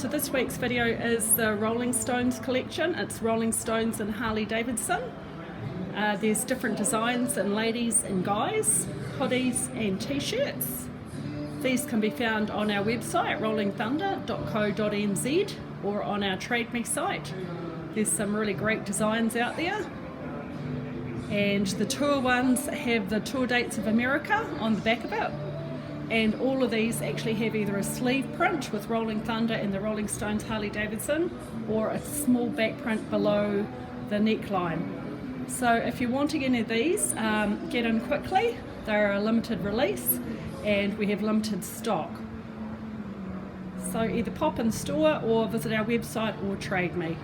So this week's video is the Rolling Stones collection. It's Rolling Stones and Harley-Davidson. There's different designs in ladies and guys, hoodies and t-shirts. These can be found on our website rollingthunder.co.nz or on our Trade Me site. There's some really great designs out there. And the tour ones have the tour dates of America on the back of it. And all of these actually have either a sleeve print with Rolling Thunder and the Rolling Stones Harley-Davidson or a small back print below the neckline. So if you're wanting any of these, get in quickly. They're a limited release and we have limited stock. So either pop in store or visit our website or Trade Me.